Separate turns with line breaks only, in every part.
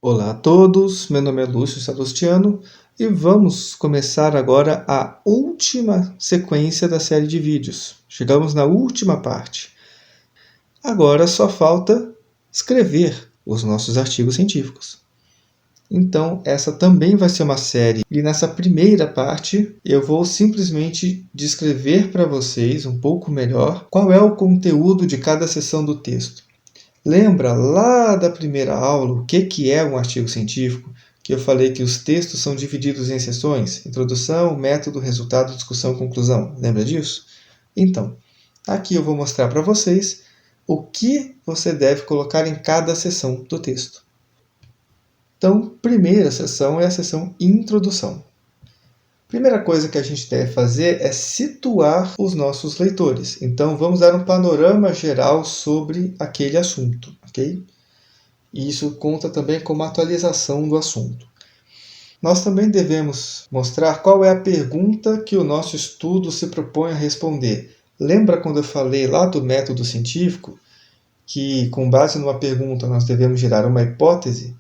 Olá a todos, meu nome é Lúcio Salustiano e vamos começar agora a última sequência da série de vídeos. Chegamos na última parte. Agora só falta escrever os nossos artigos científicos. Então, essa também vai ser uma série e nessa primeira parte eu vou simplesmente descrever para vocês um pouco melhor qual é o conteúdo de cada seção do texto. Lembra lá da primeira aula o que é um artigo científico? Que eu falei que os textos são divididos em seções: introdução, método, resultado, discussão, conclusão. Lembra disso? Então, aqui eu vou mostrar para vocês o que você deve colocar em cada seção do texto. Então, primeira seção é a seção introdução. Primeira coisa que a gente deve fazer é situar os nossos leitores. Então, vamos dar um panorama geral sobre aquele assunto, ok? E isso conta também como atualização do assunto. Nós também devemos mostrar qual é a pergunta que o nosso estudo se propõe a responder. Lembra quando eu falei lá do método científico, que com base numa pergunta nós devemos gerar uma hipótese?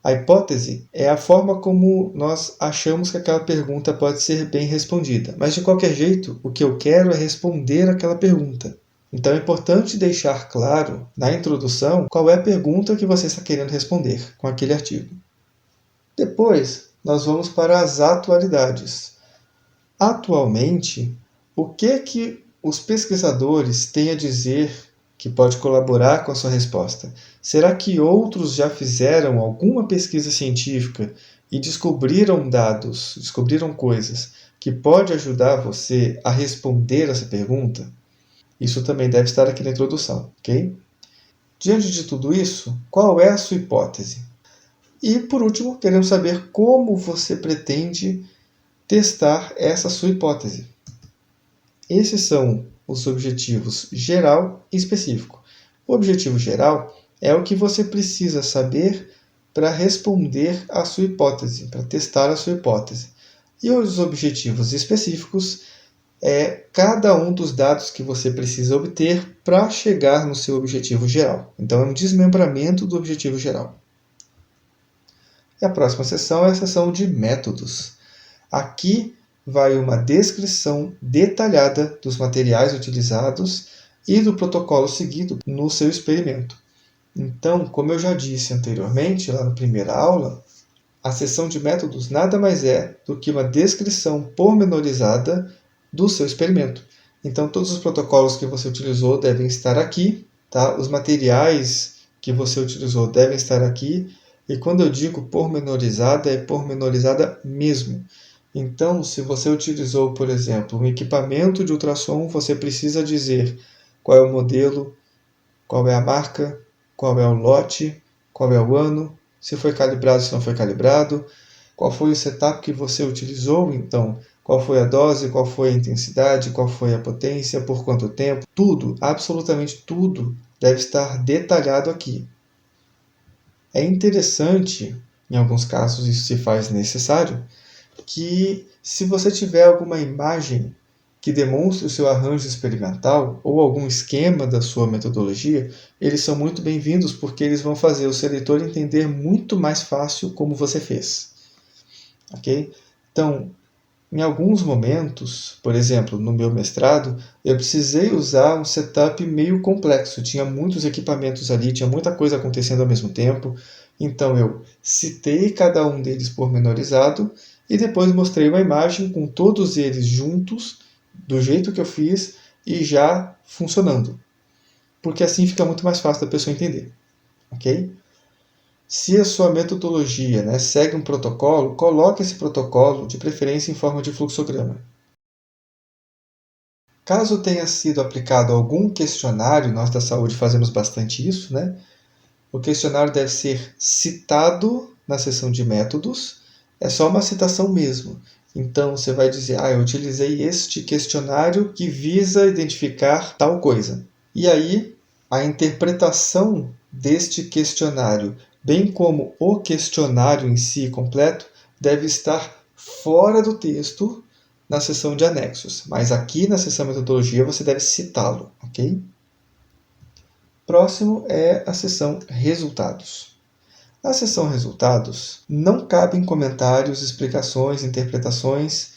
A hipótese é a forma como nós achamos que aquela pergunta pode ser bem respondida. Mas, de qualquer jeito, o que eu quero é responder aquela pergunta. Então, é importante deixar claro, na introdução, qual é a pergunta que você está querendo responder com aquele artigo. Depois, nós vamos para as atualidades. Atualmente, o que os pesquisadores têm a dizer que pode colaborar com a sua resposta? Será que outros já fizeram alguma pesquisa científica e descobriram dados, descobriram coisas que pode ajudar você a responder essa pergunta? Isso também deve estar aqui na introdução, ok? Diante de tudo isso, qual é a sua hipótese? E, por último, queremos saber como você pretende testar essa sua hipótese. Esses são os objetivos geral e específico. O objetivo geral é o que você precisa saber para responder à sua hipótese, para testar a sua hipótese. E os objetivos específicos é cada um dos dados que você precisa obter para chegar no seu objetivo geral. Então, é um desmembramento do objetivo geral. E a próxima seção é a seção de métodos. Aqui vai uma descrição detalhada dos materiais utilizados e do protocolo seguido no seu experimento. Então, como eu já disse anteriormente, lá na primeira aula, a seção de métodos nada mais é do que uma descrição pormenorizada do seu experimento. Então, todos os protocolos que você utilizou devem estar aqui, tá? Os materiais que você utilizou devem estar aqui. E quando eu digo pormenorizada, é pormenorizada mesmo. Então, se você utilizou, por exemplo, um equipamento de ultrassom, você precisa dizer qual é o modelo, qual é a marca, qual é o lote, qual é o ano, se foi calibrado, se não foi calibrado, qual foi o setup que você utilizou, então, qual foi a dose, qual foi a intensidade, qual foi a potência, por quanto tempo. Tudo, absolutamente tudo, deve estar detalhado aqui. É interessante, em alguns casos isso se faz necessário, que se você tiver alguma imagem que demonstre o seu arranjo experimental ou algum esquema da sua metodologia, eles são muito bem-vindos porque eles vão fazer o seu leitor entender muito mais fácil como você fez. Ok? Então, em alguns momentos, por exemplo, no meu mestrado, eu precisei usar um setup meio complexo. Tinha muitos equipamentos ali, tinha muita coisa acontecendo ao mesmo tempo. Então, eu citei cada um deles pormenorizado e depois mostrei uma imagem com todos eles juntos, do jeito que eu fiz e já funcionando. Porque assim fica muito mais fácil da pessoa entender. Ok? Se a sua metodologia, segue um protocolo, coloque esse protocolo, de preferência em forma de fluxograma. Caso tenha sido aplicado algum questionário, nós da saúde fazemos bastante isso, o questionário deve ser citado na seção de métodos, é só uma citação mesmo. Então, você vai dizer, eu utilizei este questionário que visa identificar tal coisa. E aí, a interpretação deste questionário, bem como o questionário em si completo, deve estar fora do texto na seção de anexos. Mas aqui na seção metodologia você deve citá-lo, ok? Próximo é a seção resultados. Na seção Resultados, não cabem comentários, explicações, interpretações.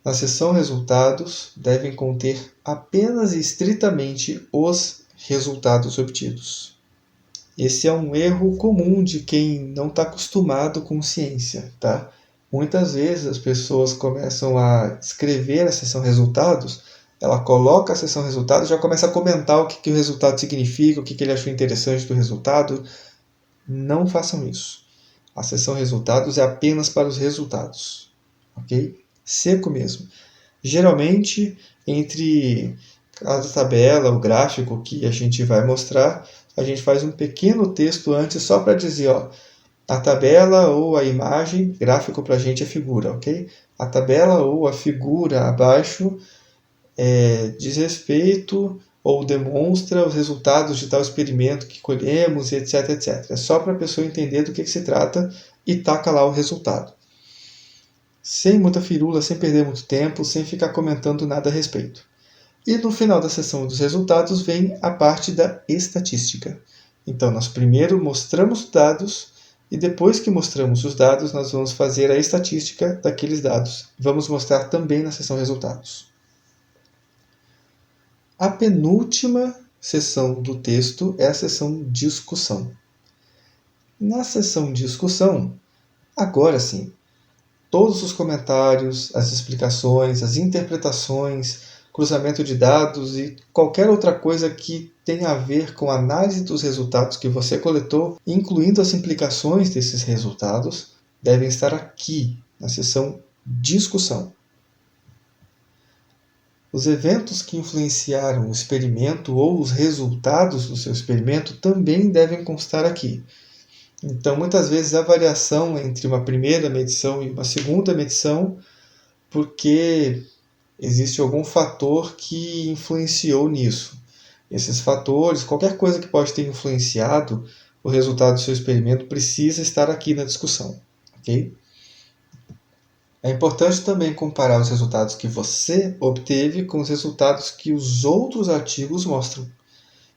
Na seção Resultados, devem conter apenas e estritamente os resultados obtidos. Esse é um erro comum de quem não está acostumado com ciência, tá? Muitas vezes as pessoas começam a escrever a seção Resultados, ela coloca a seção Resultados e já começa a comentar o que o resultado significa, o que ele achou interessante do resultado. Não façam isso. A seção Resultados é apenas para os resultados, ok? Seco mesmo. Geralmente, entre cada tabela, o gráfico que a gente vai mostrar, a gente faz um pequeno texto antes só para dizer, ó, a tabela ou a imagem, gráfico para a gente é figura, ok? A tabela ou a figura abaixo diz respeito ou demonstra os resultados de tal experimento que colhemos, etc, etc. É só para a pessoa entender do que se trata e taca lá o resultado. Sem muita firula, sem perder muito tempo, sem ficar comentando nada a respeito. E no final da sessão dos resultados vem a parte da estatística. Então, nós primeiro mostramos os dados e depois que mostramos os dados, nós vamos fazer a estatística daqueles dados. Vamos mostrar também na sessão resultados. A penúltima sessão do texto é a sessão discussão. Na sessão discussão, agora sim, todos os comentários, as explicações, as interpretações, cruzamento de dados e qualquer outra coisa que tenha a ver com a análise dos resultados que você coletou, incluindo as implicações desses resultados, devem estar aqui, na seção discussão. Os eventos que influenciaram o experimento ou os resultados do seu experimento também devem constar aqui. Então, muitas vezes, há variação entre uma primeira medição e uma segunda medição, porque existe algum fator que influenciou nisso. Esses fatores, qualquer coisa que pode ter influenciado o resultado do seu experimento, precisa estar aqui na discussão. Okay? É importante também comparar os resultados que você obteve com os resultados que os outros artigos mostram.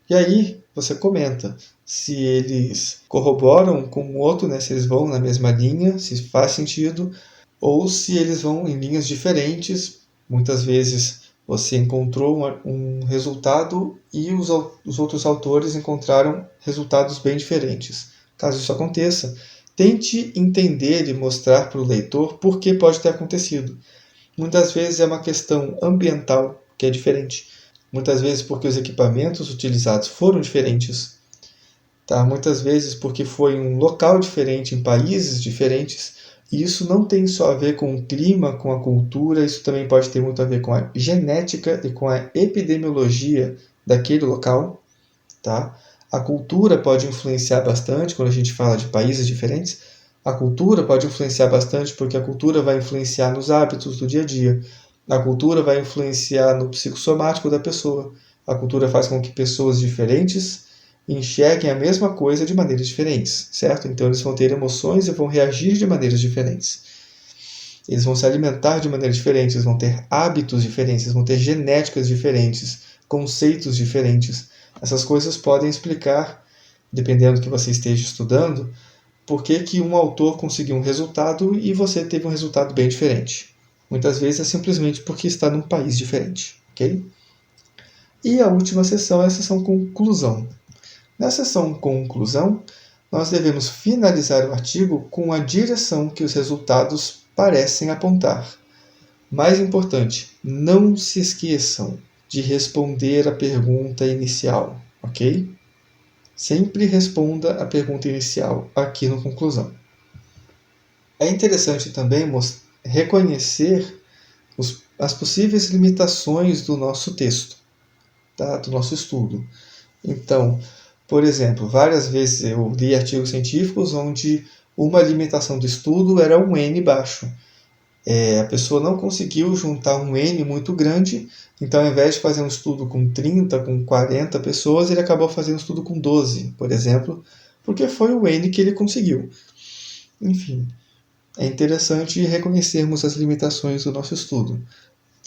E aí você comenta se eles corroboram com o outro, né, se eles vão na mesma linha, se faz sentido, ou se eles vão em linhas diferentes. Muitas vezes você encontrou um resultado e os outros autores encontraram resultados bem diferentes. Caso isso aconteça, tente entender e mostrar para o leitor por que pode ter acontecido. Muitas vezes é uma questão ambiental que é diferente. Muitas vezes porque os equipamentos utilizados foram diferentes. Tá? Muitas vezes porque foi um local diferente, em países diferentes. E isso não tem só a ver com o clima, com a cultura, isso também pode ter muito a ver com a genética e com a epidemiologia daquele local. Tá? A cultura pode influenciar bastante quando a gente fala de países diferentes. A cultura pode influenciar bastante porque a cultura vai influenciar nos hábitos do dia a dia. A cultura vai influenciar no psicossomático da pessoa. A cultura faz com que pessoas diferentes enxerguem a mesma coisa de maneiras diferentes, certo? Então eles vão ter emoções e vão reagir de maneiras diferentes. Eles vão se alimentar de maneiras diferentes, vão ter hábitos diferentes, vão ter genéticas diferentes, conceitos diferentes. Essas coisas podem explicar, dependendo do que você esteja estudando, por que um autor conseguiu um resultado e você teve um resultado bem diferente. Muitas vezes é simplesmente porque está num país diferente. Okay? E a última sessão é a sessão conclusão. Na sessão conclusão, nós devemos finalizar o artigo com a direção que os resultados parecem apontar. Mais importante, não se esqueçam de responder a pergunta inicial, ok? Sempre responda a pergunta inicial aqui no conclusão. É interessante também reconhecer as possíveis limitações do nosso texto, tá? Do nosso estudo. Então, por exemplo, várias vezes eu li artigos científicos onde uma limitação do estudo era um N baixo. A pessoa não conseguiu juntar um N muito grande, então ao invés de fazer um estudo com 30, com 40 pessoas, ele acabou fazendo um estudo com 12, por exemplo, porque foi o N que ele conseguiu. Enfim, é interessante reconhecermos as limitações do nosso estudo.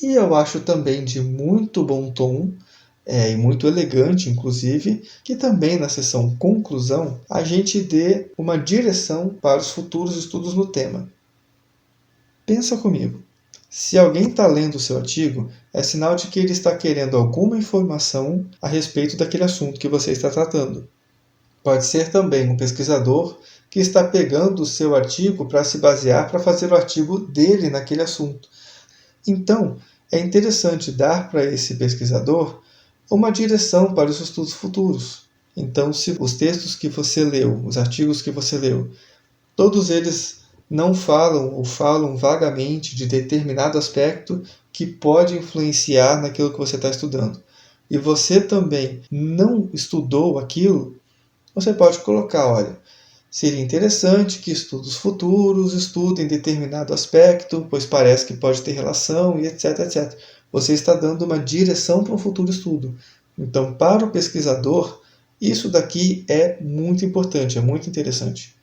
E eu acho também de muito bom tom e muito elegante, inclusive, que também na seção conclusão a gente dê uma direção para os futuros estudos no tema. Pensa comigo. Se alguém está lendo o seu artigo, é sinal de que ele está querendo alguma informação a respeito daquele assunto que você está tratando. Pode ser também um pesquisador que está pegando o seu artigo para se basear para fazer o artigo dele naquele assunto. Então, é interessante dar para esse pesquisador uma direção para os estudos futuros. Então, se os textos que você leu, os artigos que você leu, todos eles não falam ou falam vagamente de determinado aspecto que pode influenciar naquilo que você está estudando, e você também não estudou aquilo, você pode colocar, olha, seria interessante que estudos futuros estudem determinado aspecto, pois parece que pode ter relação, e etc, etc. Você está dando uma direção para um futuro estudo. Então, para o pesquisador, isso daqui é muito importante, é muito interessante.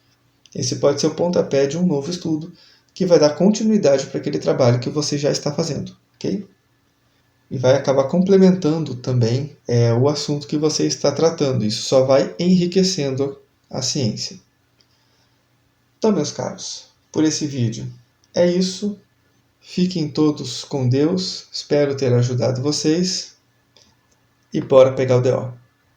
Esse pode ser o pontapé de um novo estudo, que vai dar continuidade para aquele trabalho que você já está fazendo, ok? E vai acabar complementando também o assunto que você está tratando. Isso só vai enriquecendo a ciência. Então, meus caros, por esse vídeo é isso. Fiquem todos com Deus. Espero ter ajudado vocês. E bora pegar o DO.